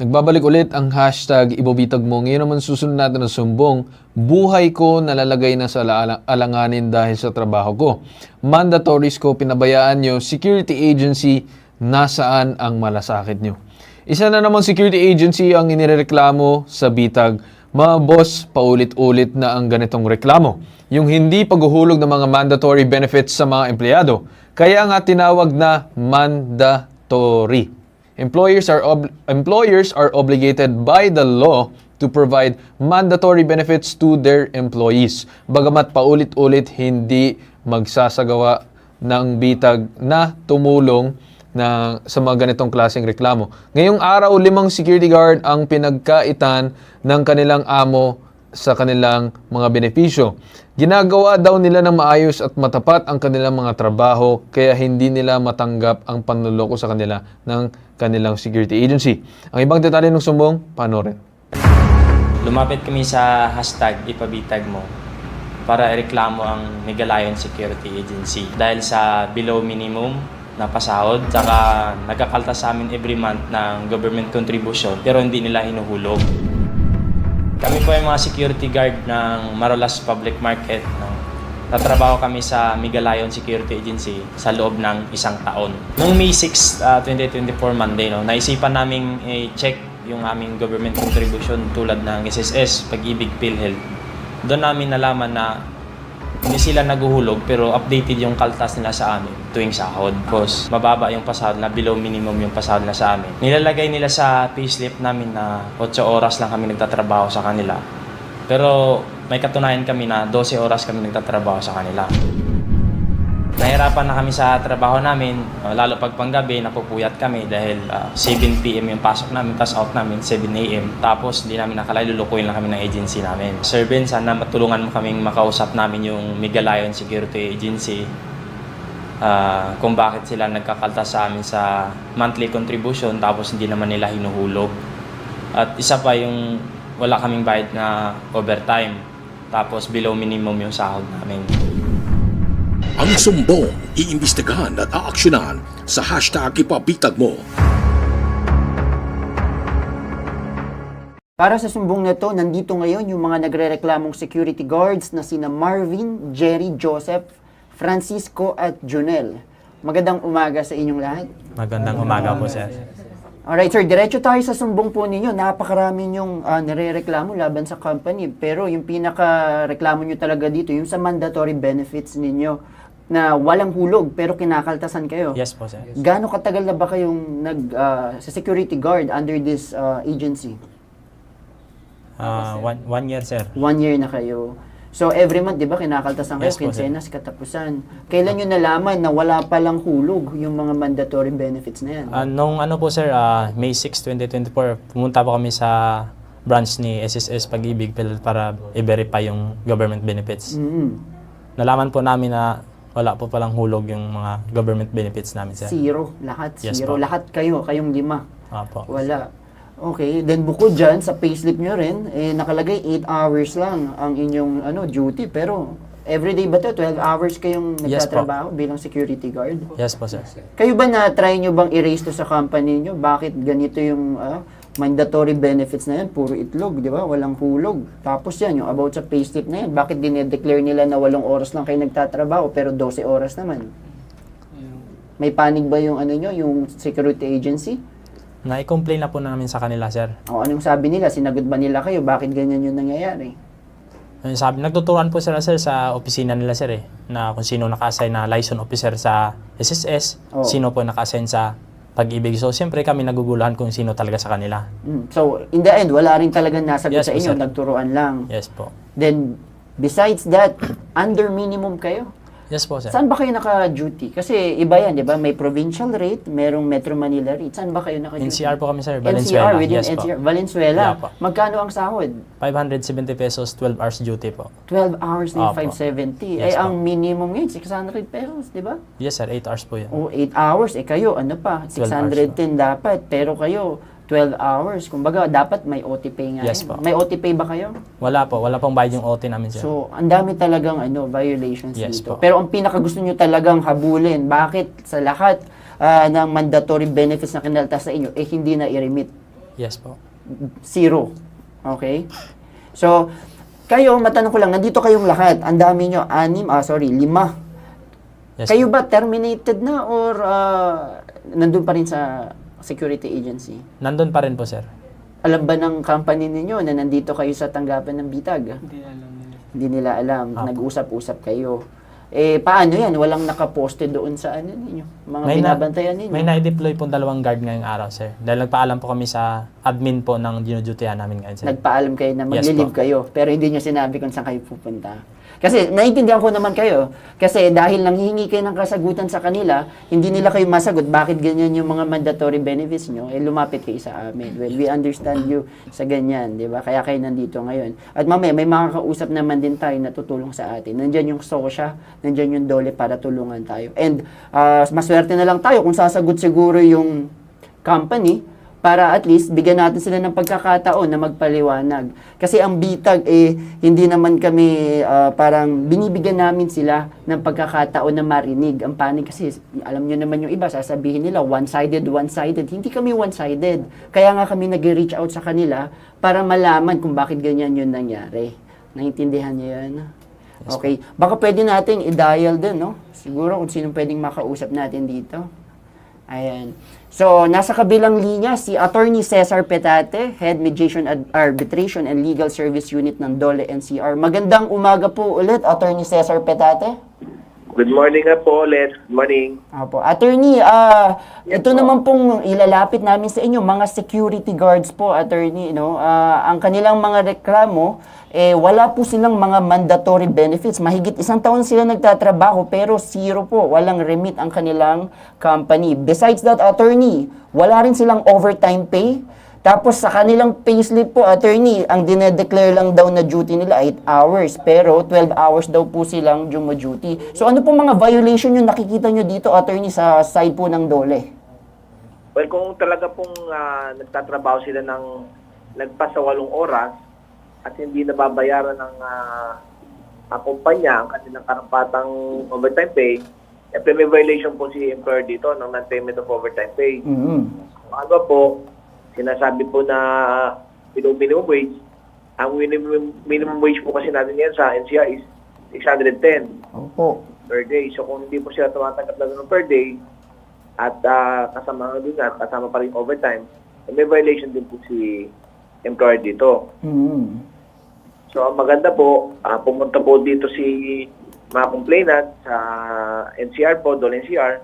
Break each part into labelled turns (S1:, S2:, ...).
S1: Nagbabalik ulit ang hashtag ibobitag mo. Ngayon naman susunod natin ang sumbong. Buhay ko nalalagay na sa alanganin dahil sa trabaho ko. Mandatories ko pinabayaan nyo. Security agency, nasaan ang malasakit nyo? Isa na naman security agency ang inireklamo sa bitag. Mga boss, paulit-ulit na ang ganitong reklamo. Yung hindi paghuhulog ng mga mandatory benefits sa mga empleyado. Kaya nga tinawag na mandatory. Employers are obligated by the law to provide mandatory benefits to their employees. Bagamat paulit-ulit hindi magsasagawa ng bitag na tumulong sa mga ganitong klaseng reklamo. Ngayong araw, 5 security guard ang pinagkaitan ng kanilang amo sa kanilang mga benepisyo. Ginagawa daw nila ng maayos at matapat ang kanilang mga trabaho kaya hindi nila matanggap ang panloloko sa kanila ng kanilang security agency. Ang ibang detalye ng sumbong, panoorin.
S2: Lumapit kami sa hashtag ipabitag mo para ireklamo ang Megalayon Security Agency dahil sa below minimum na pasahod saka nagkakaltas sa amin every month ng government contribution pero hindi nila hinuhulog. Kami po ay mga security guard ng Marolas Public Market. Natrabaho kami sa Megalayon Security Agency sa loob ng 1 taon. Noong May 6, 2024 Monday, naisipan namin i-check yung aming government contribution tulad ng SSS, Pag-ibig, PhilHealth. Doon namin nalaman na hindi sila naguhulog pero updated yung kaltas nila sa amin tuwing sahod. Because mababa yung pasahod na below minimum yung pasahod na sa amin. Nilalagay nila sa payslip namin na 8 oras lang kami nagtatrabaho sa kanila. Pero may katunayan kami na 12 oras kami nagtatrabaho sa kanila. Nahirapan na kami sa trabaho namin, lalo pag panggabi, napupuyat kami dahil 7 p.m. yung pasok namin, tapos out namin 7 a.m. Tapos hindi namin nakalay, lulukuyin lang kami ng agency namin. Sir Ben, sana matulungan mo kaming makausap namin yung Megalayon Security Agency kung bakit sila nagkakaltas sa amin sa monthly contribution tapos hindi naman nila hinuhulog. At isa pa yung wala kaming bayad na overtime tapos below minimum yung sahod namin.
S3: Ang sumbong, iimbestigahan at aaksyonan sa hashtag ipabitag mo.
S4: Para sa sumbong na to, nandito ngayon yung mga nagrereklamong security guards na sina Marvin, Jerry, Joseph, Francisco at Junel. Magandang umaga sa inyong lahat.
S2: Magandang umaga po, sir.
S4: Alright sir, diretso tayo sa sumbong po ninyo. Napakarami yung nire-reklamo laban sa company. Pero yung pinaka-reklamo nyo talaga dito, yung sa mandatory benefits ninyo na walang hulog pero kinakaltasan kayo.
S2: Yes po, sir.
S4: Gaano katagal na ba kayong sa security guard under this agency?
S2: 1 year, sir.
S4: 1 year na kayo. So every month, di ba, kinakaltasan kayo,
S2: Yes po, sir.
S4: kinsenas, katapusan. Kailan nyo nalaman na wala palang hulog yung mga mandatory benefits na yan?
S2: Nung ano po, sir, May 6, 2024, pumunta po kami sa branch ni SSS Pag-ibig para i-verify yung government benefits. Nalaman po namin na wala po palang hulog yung mga government benefits namin, sir.
S4: Zero. Lahat
S2: Yes
S4: zero.
S2: po.
S4: Lahat kayo, kayong 5.
S2: Opo.
S4: Wala. Okay, then bukod dyan, sa payslip nyo rin, nakalagay 8 hours lang ang inyong duty. Pero everyday ba to? 12 hours kayong
S2: Yes po.
S4: nagtatrabaho bilang security guard?
S2: Yes po, sir.
S4: Kayo ba na-try nyo bang i-raise to sa company nyo? Bakit ganito yung mandatory benefits na yan? Puro itlog, di ba? Walang hulog. Tapos yan, yung about sa payslip na yan, bakit dinedeclare nila na 8 oras lang kayo nagtatrabaho pero 12 oras naman? May panig ba yung yung security agency?
S2: Na-complain na po namin sa kanila, sir.
S4: O anong sabi nila? Sinagot ba nila kayo? Bakit ganyan yung nangyayari?
S2: Nagtuturuan po sila, sir, sa opisina nila, sir, na kung sino naka-assign na liaison officer sa SSS,
S4: Oh.
S2: sino po naka-assign sa Pag-ibig. So, siyempre kami naguguluhan kung sino talaga sa kanila.
S4: So, in the end, wala rin talagang nasagot
S2: Yes
S4: sa
S2: po,
S4: inyo.
S2: sir.
S4: Nagturuan lang.
S2: Yes po.
S4: Then, besides that, under minimum kayo?
S2: Yes po, sir.
S4: Saan ba kayo naka-duty? Kasi iba yan, di ba? May provincial rate, merong Metro Manila rate. Saan ba kayo naka-duty?
S2: NCR po kami, sir.
S4: NCR,
S2: Valenzuela.
S4: within
S2: Yes
S4: NCR.
S2: po.
S4: Valenzuela.
S2: Yeah po.
S4: Magkano ang sahod?
S2: 570 pesos, 12 hours duty po.
S4: 12 hours na yung
S2: Opo.
S4: 570.
S2: Yes po.
S4: ang minimum ngayon, 600 pesos, di ba?
S2: Yes, sir. 8 hours po yun.
S4: O 8 hours, kayo, ano pa? 610 dapat. Pero kayo, 12 hours. Kumbaga, dapat may OT pay nga.
S2: Yes
S4: yun.
S2: po.
S4: May OT pay ba kayo?
S2: Wala po. Wala pong bayad yung OT namin, sir.
S4: So, ang dami talagang violations
S2: Yes
S4: dito.
S2: po.
S4: Pero ang pinakagusto nyo talagang habulin, bakit sa lahat ng mandatory benefits na kinaltas sa inyo, hindi na i-remit?
S2: Yes po.
S4: Zero. Okay? So, kayo, matanong ko lang, nandito kayong lahat. Ang dami nyo, 5.
S2: Yes
S4: Kayo
S2: po.
S4: ba terminated na or nandun pa rin sa security agency?
S2: Nandun pa rin po, sir.
S4: Alam ba ng company ninyo na nandito kayo sa tanggapan ng bitag? Hindi nila alam.
S2: Apo.
S4: Nag-usap-usap kayo. Paano yan? Walang nakaposte doon sa ano ninyo? Mga binabantayan ninyo?
S2: May na-deploy po 2 guard ngayong araw, sir. Dahil nagpaalam po kami sa admin po ng dinudutihan namin ngayon, sir.
S4: Nagpaalam kayo na
S2: Yes
S4: maglilive
S2: po.
S4: kayo, pero hindi nyo sinabi kung saan kayo pupunta. Kasi naiintindihan ko naman kayo. Kasi dahil nanghihingi kayo ng kasagutan sa kanila, hindi nila kayo masagot bakit ganyan yung mga mandatory benefits nyo, lumapit kayo sa amin. Well, we understand you sa ganyan, di ba? Kaya kayo nandito ngayon. At mamaya, may makakausap naman din tayo na tutulong sa atin. Nandyan yung SOSHA, nandyan yung DOLE para tulungan tayo. And maswerte na lang tayo kung sasagot siguro yung company para at least bigyan natin sila ng pagkakataon na magpaliwanag. Kasi ang bitag hindi naman kami parang binibigyan namin sila ng pagkakataon na marinig. Ang panig kasi alam nyo naman yung iba, sasabihin nila one-sided. Hindi kami one-sided. Kaya nga kami nag-reach out sa kanila para malaman kung bakit ganyan yun nangyari. Naintindihan niyo yun? Okay. Baka pwede nating i-dial din, no? Siguro kung sino pwedeng makausap natin dito. Ayan. So, nasa kabilang linya, si Attorney Cesar Petate, Head Mediation Arbitration and Legal Service Unit ng DOLE NCR. Magandang umaga po ulit, Attorney Cesar Petate.
S5: Good morning nga po ulit. Good morning.
S4: Apo. Attorney, ito naman pong ilalapit namin sa inyo, mga security guards po, Attorney, no? Ang kanilang mga reklamo, wala po silang mga mandatory benefits. Mahigit 1 taon sila nagtatrabaho pero 0 po. Walang remit ang kanilang company. Besides that, Attorney, wala rin silang overtime pay. Tapos sa kanilang payslip po, Attorney, ang dinedeclare lang daw na duty nila 8 hours. Pero 12 hours daw po silang duty. So ano po mga violation yung nakikita nyo dito, Attorney, sa side po ng DOLE?
S5: Well, kung talaga pong nagtatrabaho sila ng lagpas sa 8 oras at hindi nababayaran ng kumpanya ang kanilang karampatang overtime pay, may violation po si employer dito ng non-payment of overtime pay. Ano po, sinasabi po na minimum wage. Ang minimum wage po kasi natin yan sa NCR is 610
S4: Opo.
S5: per day. So kung hindi po sila tumatanggap na ganun per day at kasama nga din nga, kasama pa rin overtime, may violation din po si employer dito. So ang maganda po, pumunta po dito si mga complainant sa NCR po, DOLE NCR,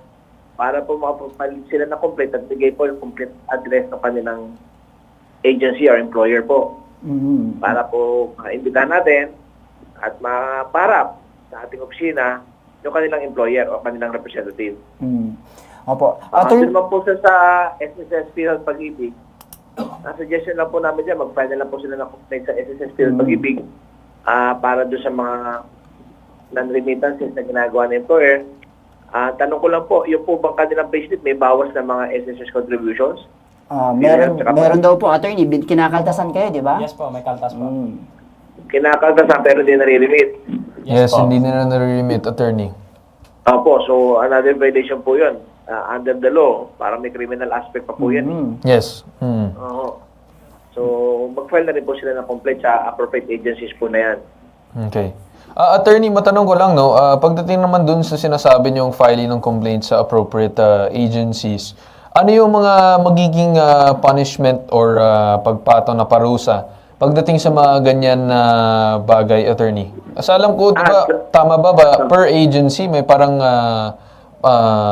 S5: para po makapalit sila na complete at bigay po yung complete address ng kanilang agency or employer po. Para po maimbitahan natin at maparap sa ating opisina yung kanilang employer o kanilang representative.
S4: Opo.
S5: Doon naman po sa SSS Field Pag-ibig, ang suggestion lang po namin dyan, mag-file na lang po sila ng complaint sa SSS Field Pag-ibig para doon sa mga non-remittances na ginagawa ng employer. Tanong ko lang po, yung po bang kanilang payslip may bawas ng mga SSS contributions?
S4: Meron daw po, Attorney. Kinakaltasan kayo, di ba?
S2: Yes po, may kaltas po.
S5: Kinakaltasan pero hindi nare-remit.
S1: Yes,
S2: po.
S1: hindi na nare-remit, Attorney.
S5: Opo, so another violation po yun. Under the law, parang may criminal aspect pa po yan.
S1: Yes.
S5: Oo. So, mag-file na rin po sila ng complaint sa appropriate agencies po na yan.
S1: Okay. Attorney, matanong ko lang, no? Pagdating naman dun sa sinasabi niyong filing ng complaint sa appropriate agencies, ano yung mga magiging punishment or pagpataw na parusa pagdating sa mga ganyan na bagay, Attorney? Sa alam ko, diba, tama ba per agency may parang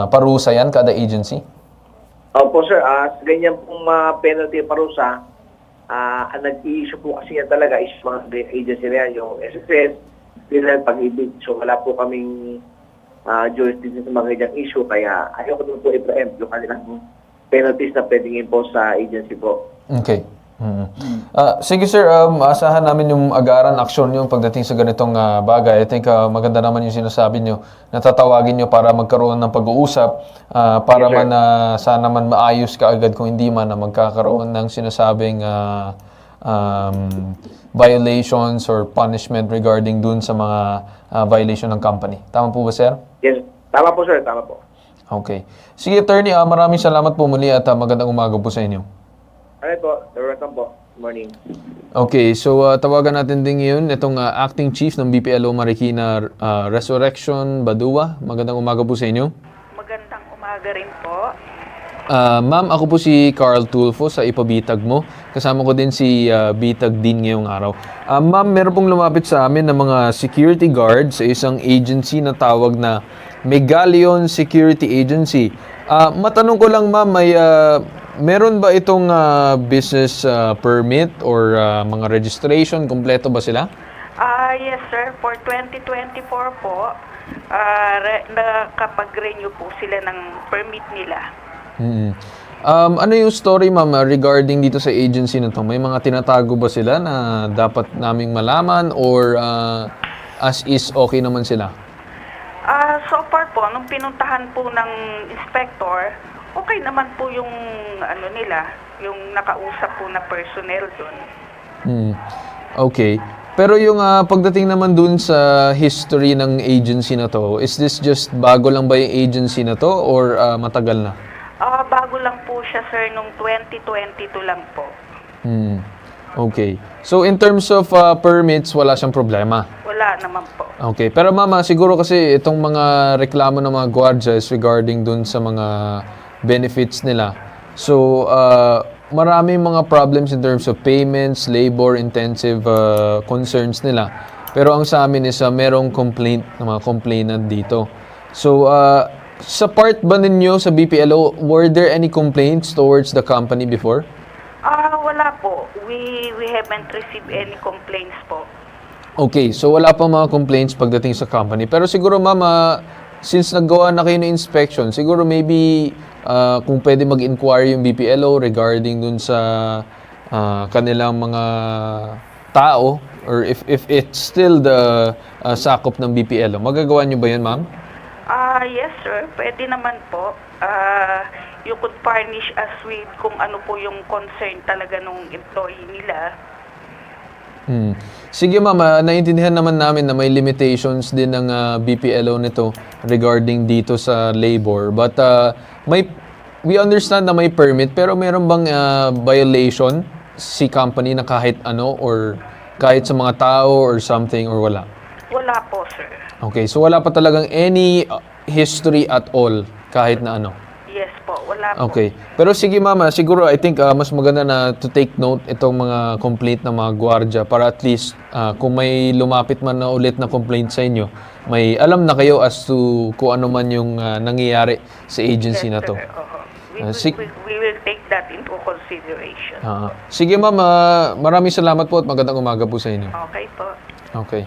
S1: parusa yan kada agency?
S5: Opo, sir. Ganyan pong penalty parusa, ang nag-i-issue po kasi yan talaga is mga agency na yan, yung SSS, Field Pag-ibig. So wala po kaming jurisdiction sa mga ganyang issue, kaya ayaw ko doon po i-preempt yung kanilang penalties na pwedeng impose sa agency po.
S1: Okay. Sige sir, asahan namin yung agaran aksyon nyo pagdating sa ganitong bagay. I think maganda naman yung sinasabi nyo. Natatawagin nyo para magkaroon ng pag-uusap para
S5: Yes,
S1: man sana man maayos ka agad kung hindi man na magkakaroon ng sinasabing violations or punishment regarding dun sa mga violation ng company. Tama po ba sir?
S5: Yes, tama po sir, tama po.
S1: Okay. Sige attorney, maraming salamat po muli at magandang umaga po sa inyo.
S5: Alright po, you're welcome po. Good morning.
S1: Okay, so tawagan natin din ngayon itong Acting Chief ng BPLO Marikina, Resurrection Badua. Magandang umaga po sa inyo.
S6: Magandang umaga rin po.
S1: Ma'am, ako po si Carl Tulfo sa Ipabitag mo. Kasama ko din si Bitag Din ngayong araw. Ma'am, meron pong lumapit sa amin ng mga security guards sa isang agency na tawag na Megalion Security Agency. Matanong ko lang ma'am, meron ba itong business permit or mga registration? Kompleto ba sila?
S6: Yes sir, for 2024 po, nakapag-renew po sila ng permit nila.
S1: Ano yung story ma'am regarding dito sa agency na to? May mga tinatago ba sila na dapat naming malaman or as is okay naman sila?
S6: So far po, nung pinuntahan po ng inspector, okay naman po yung ano nila, yung nakausap po na personnel doon.
S1: Okay. Pero yung pagdating naman dun sa history ng agency na to, is this just bago lang ba yung agency na to or matagal na?
S6: Bago lang po siya sir, nung 2022 lang po.
S1: Okay. So in terms of permits, wala siyang problema?
S6: Wala naman po.
S1: Okay. Pero mama, siguro kasi itong mga reklamo ng mga guardias regarding dun sa mga benefits nila. So, maraming mga problems in terms of payments, labor-intensive concerns nila. Pero ang sa amin is merong complaint, mga complainant dito. So, sa part ba ninyo sa BPLO, were there any complaints towards the company before?
S6: Wala po. We haven't received any complaints po.
S1: Okay, so wala pa mga complaints pagdating sa company. Pero siguro mama, since naggawa na kayo ng inspection, siguro maybe kung pwede mag-inquire yung BPLO regarding dun sa kanilang mga tao or if it's still the sakop ng BPLO. Magagawa nyo ba yun, ma'am?
S6: Yes sir, pwede naman po. You could furnish us with kung ano po yung concern talaga nung employee nila.
S1: Sige ma'am, naiintindihan naman namin na may limitations din ng BPLO nito regarding dito sa labor. But we understand na may permit pero meron bang violation si company na kahit ano or kahit sa mga tao or something or wala?
S6: Wala po sir.
S1: Okay, so wala pa talagang any history at all kahit na ano?
S6: Yes po, wala po.
S1: Okay. Pero sige mama, siguro I think mas maganda na to take note itong mga complaint ng mga gwardiya para at least kung may lumapit man na ulit na complaint sa inyo, may alam na kayo as to kung ano man yung nangyayari sa agency na to.
S6: Sir. We will take that into consideration.
S1: Sige ma'am, maraming salamat po at magandang umaga po sa inyo.
S6: Okay po.
S1: Okay.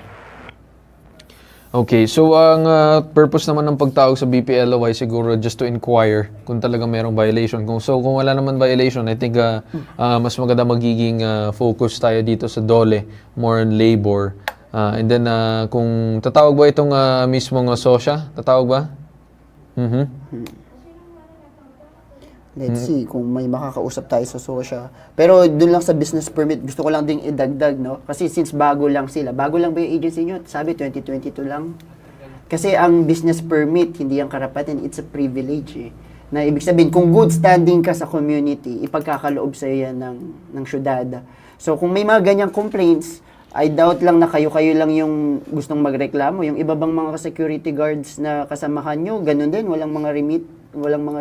S1: Okay, so ang purpose naman ng pagtawag sa BPLO ay siguro just to inquire kung talagang merong violation. Kung wala naman violation, I think mas maganda magiging focus tayo dito sa DOLE, more on labor. And then kung tatawag ba itong mismong SOSHA? Tatawag ba?
S4: Let's see kung may makakausap tayo sa SOSHA. Pero dun lang sa business permit, gusto ko lang ding idagdag, no? Kasi since bago lang sila, bago lang ba yung agency nyo? Sabi, 2022 lang. Kasi ang business permit, hindi ang karapatan, it's a privilege eh. Na ibig sabihin, kung good standing ka sa community, ipagkakaloob sa iyo yan ng syudad. So kung may mga ganyang complaints, I doubt lang na kayo-kayo lang yung gustong magreklamo. Yung iba bang mga security guards na kasamahan nyo, ganun din, walang mga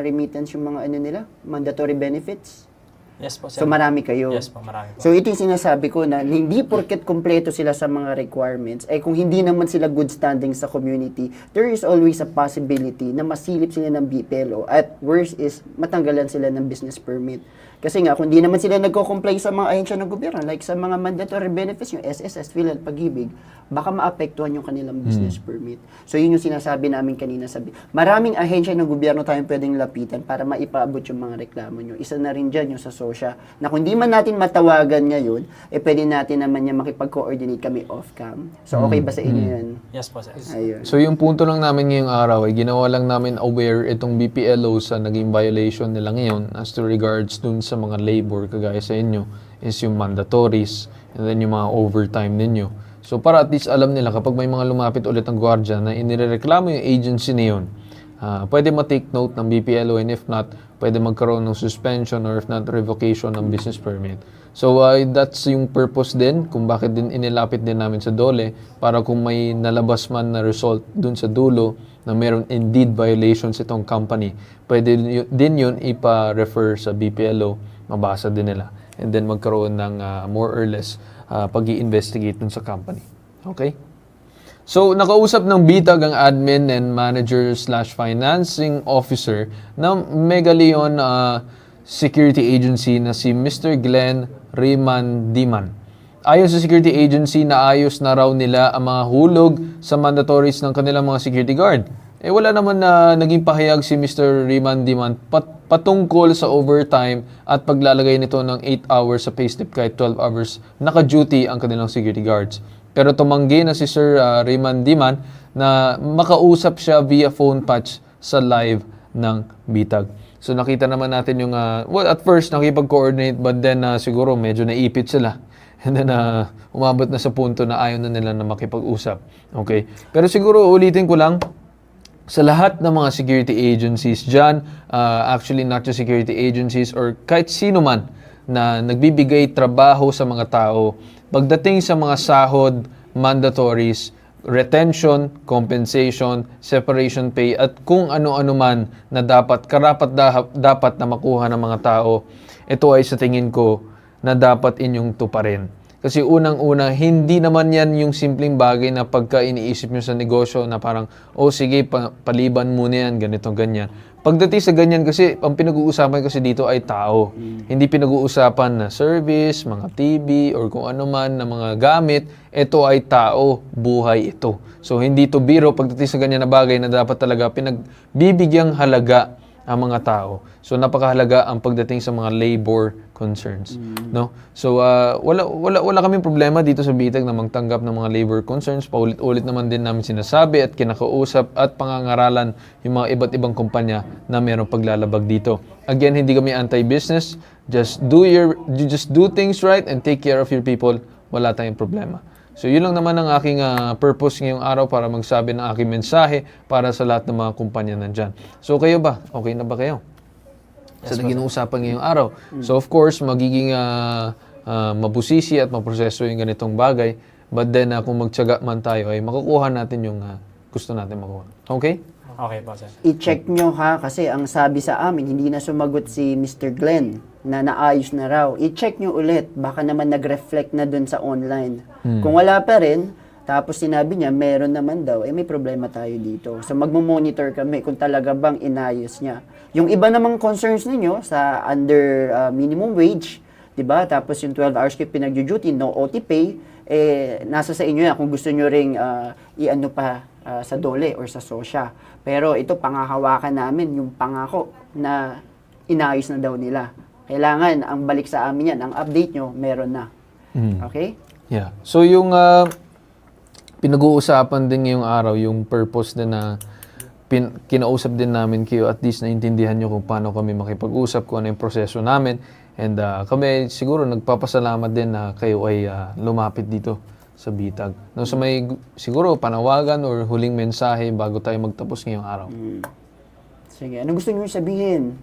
S4: remittance yung mga ano nila, mandatory benefits.
S2: Yes po, sir.
S4: So marami kayo.
S2: Yes po, marami po.
S4: So ito yung sinasabi ko na hindi porket kumpleto sila sa mga requirements, ay kung hindi naman sila good standing sa community, there is always a possibility na masilip sila ng BPLO at worst is matanggalan sila ng business permit. Kasi nga, kung di naman sila nagko-comply sa mga ahensya ng gobyerno, like sa mga mandatory benefits, yung SSS, PhilHealth, Pag-ibig, baka maapektuhan yung kanilang business permit. So yun yung sinasabi namin kanina. Maraming ahensya ng gobyerno tayong pwedeng lapitan para maipaabot yung mga reklamo nyo. Isa na rin dyan yung sa SOSHA, na kung di man natin matawagan ngayon, pwede natin naman yung makipag-coordinate kami off-cam. So okay ba sa inyo yan?
S2: Yes po, sir.
S4: Ayun.
S1: So yung punto lang namin ngayong araw ay ginawa lang namin aware itong BPLO sa naging violation nila ngayon as to regards dun sa mga labor kagaya sa inyo is yung mandatories and then yung mga overtime ninyo. So para at least alam nila kapag may mga lumapit ulit ng gwardiya na inireklamo yung agency na yun, pwede ma-take note ng BPLO and if not, pwede magkaroon ng suspension or if not revocation ng business permit. So that's yung purpose din kung bakit din inilapit din namin sa DOLE para kung may nalabas man na result dun sa dulo na meron indeed violations itong company, pwede din yun ipa-refer sa BPLO, mabasa din nila, and then magkaroon ng more or less pag-i-investigate dun sa company. Okay? So, nakausap ng bitag ang admin and manager/financing officer ng Megaleon security agency na si Mr. Glenn Rimandiman. Ayon sa security agency, naayos na raw nila ang mga hulog sa mandatories ng kanilang mga security guard. Wala naman na naging pahayag si Mr. Rimandiman patungkol sa overtime at paglalagay nito ng 8 hours sa payslip kahit 12 hours naka-duty ang kanilang security guards. Pero tumanggi na si Sir Rimandiman na makausap siya via phone patch sa live ng bitag. So nakita naman natin yung, at first nakipag-coordinate but then siguro medyo naipit sila. And then umabot na sa punto na ayaw na nila na makipag-usap. Okay? Pero siguro ulitin ko lang, sa lahat ng mga security agencies dyan, actually not just security agencies or kahit sino man na nagbibigay trabaho sa mga tao, pagdating sa mga sahod, mandatories, retention, compensation, separation pay, at kung ano-ano man na dapat na makuha ng mga tao, ito ay sa tingin ko na dapat inyong tuparin. Kasi unang-una, hindi naman yan yung simpleng bagay na pagka iniisip nyo sa negosyo na parang, sige, paliban muna yan, ganito, ganyan. Pagdating sa ganyan kasi, ang pinag-uusapan kasi dito ay tao. Hindi pinag-uusapan na service, mga TV, or kung ano man na mga gamit. Ito ay tao, buhay ito. So, hindi to biro pagdating sa ganyan na bagay na dapat talaga pinagbibigyang halaga ang mga tao. So, napakahalaga ang pagdating sa mga labor concerns. No? So, wala kaming problema dito sa bitag na magtanggap ng mga labor concerns. Paulit-ulit naman din namin sinasabi at kinakausap at pangangaralan yung mga iba't ibang kumpanya na mayroong paglalabag dito. Again, hindi kami anti-business. Just do things right and take care of your people. Wala tayong problema. So, yun lang naman ang aking purpose ngayong araw para magsabi ng aking mensahe para sa lahat ng mga kumpanya nandyan. So, kayo ba? Okay na ba kayo? Sa naging usapan ngayong araw. So, of course, magiging mabusisi at maproseso yung ganitong bagay. But then, kung magtiyaga man tayo, ay makukuha natin yung gusto natin makuha. Okay?
S2: Okay po, sir.
S4: I-check nyo ha, kasi ang sabi sa amin, hindi na sumagot si Mr. Glenn na naayos na raw. I-check nyo ulit, baka naman nag-reflect na dun sa online. Kung wala pa rin, tapos sinabi niya, meron naman daw, may problema tayo dito. So magmo-monitor kami kung talaga bang inayos niya. Yung iba namang concerns ninyo sa under minimum wage, 'di ba? Tapos yung 12 hours kayo pinag-duty, no OT pay, nasa sa inyo yan kung gusto niyo ring i-ano pa sa DOLE or sa SOSYA. Pero ito pangahawakan namin yung pangako na inayos na daw nila. Kailangan ang balik sa amin yan, ang update nyo, meron na. Okay?
S1: Yeah. So yung pinag-uusapan din ngayong araw, yung purpose din na kinausap din namin kayo, at least naintindihan nyo kung paano kami makipag-usap, kung ano yung proseso namin. And kami siguro nagpapasalamat din na kayo ay lumapit dito sa bitag. No, so may siguro panawagan or huling mensahe bago tayo magtapos ngayong araw.
S4: Sige, ano gusto niyo sabihin?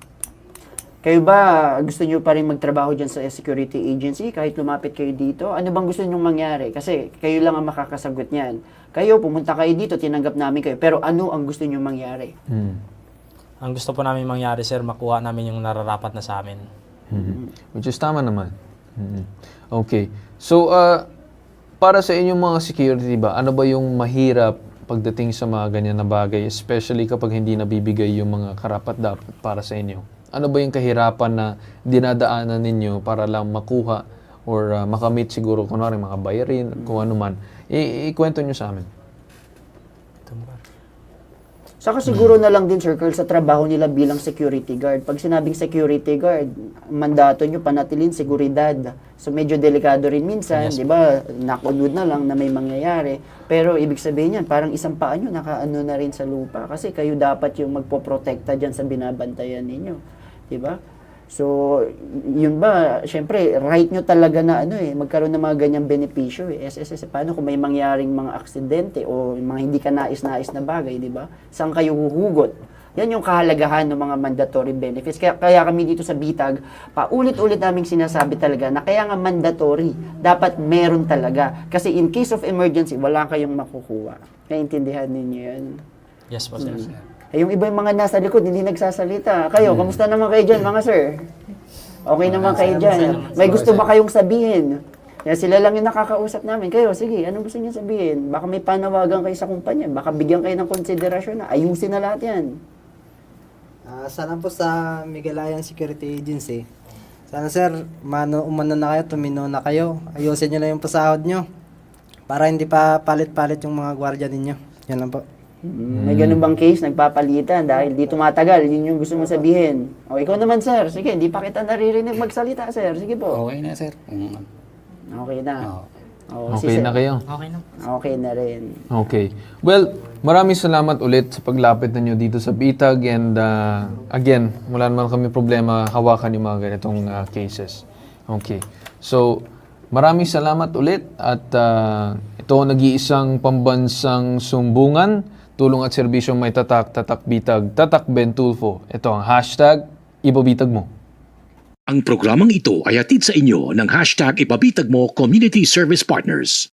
S4: Kayo ba gusto niyo pa rin magtrabaho dyan sa security agency kahit lumapit kayo dito? Ano bang gusto niyo mangyari? Kasi kayo lang ang makakasagot niyan. Kayo, pumunta kayo dito, tinanggap namin kayo. Pero ano ang gusto niyo mangyari?
S2: Ang gusto po namin mangyari, sir, makuha namin yung nararapat na sa amin.
S1: Which is tama naman. Okay. So, para sa inyong mga security ba, ano ba yung mahirap pagdating sa mga ganyan na bagay, especially kapag hindi nabibigay yung mga karapat-dapat para sa inyo? Ano ba yung kahirapan na dinadaanan ninyo para lang makuha or makamit siguro, kunwari mga bayarin, kung ano man? Ikwento nyo sa amin.
S4: Saka siguro na lang din, Circle, sa trabaho nila bilang security guard. Pag sinabing security guard, mandato nyo panatilin seguridad. So medyo delikado rin minsan, di ba? Nakunod na lang na may mangyayari. Pero ibig sabihin yan, parang isang paa nyo nakaano na rin sa lupa. Kasi kayo dapat yung magpoprotekta dyan sa binabantayan ninyo. Di ba? So, yun ba, syempre, right nyo talaga na magkaroon ng mga ganyang benepisyo. SSS, paano kung may mangyaring mga aksidente o mga hindi ka nais-nais na bagay, di ba? Saan kayo huhugot? Yan yung kahalagahan ng mga mandatory benefits. Kaya kami dito sa Bitag, paulit-ulit naming sinasabi talaga na kaya nga mandatory, dapat meron talaga. Kasi in case of emergency, wala kayong makukuha. Naiintindihan ninyo yan?
S2: Yes po, sir.
S4: Eh, yung iba yung mga nasa likod, hindi nagsasalita. Kayo, kamusta naman kayo dyan, mga sir? Okay naman kayo dyan. May gusto ba kayong sabihin? Yan, sila lang yung nakakausap namin. Kayo, sige, anong gusto niyo sabihin? Baka may panawagan kayo sa kumpanya. Baka bigyan kayo ng konsiderasyon na ayusin na lahat yan.
S7: Sana po sa Miguelayan Security Agency. Sana sir, umano na kayo, tumino na kayo. Ayusin nyo lang yung pasahod nyo. Para hindi pa palit-palit yung mga gwardiya ninyo. Yan lang po.
S4: May ganun bang case, nagpapalitan dahil di tumatagal, yun yung gusto mong sabihin. O ikaw naman sir, sige, hindi pa kita naririnig magsalita sir, sige po.
S8: Okay na, sir.
S4: Okay na. O,
S1: Okay na kayo?
S4: Okay na rin.
S1: Okay. Well, maraming salamat ulit sa paglapit ninyo dito sa Bitag and again, wala naman kami problema hawakan yung mga ganitong cases. Okay. So, maraming salamat ulit at ito ang nag-iisang pambansang sumbungan, tulong at serbisyong may tatak, tatak Bitag, tatak Ben Tulfo. Ito ang hashtag Ibabitag Mo.
S3: Ang programang ito ay hatid sa inyo ng hashtag Ipabitag Mo Community Service Partners.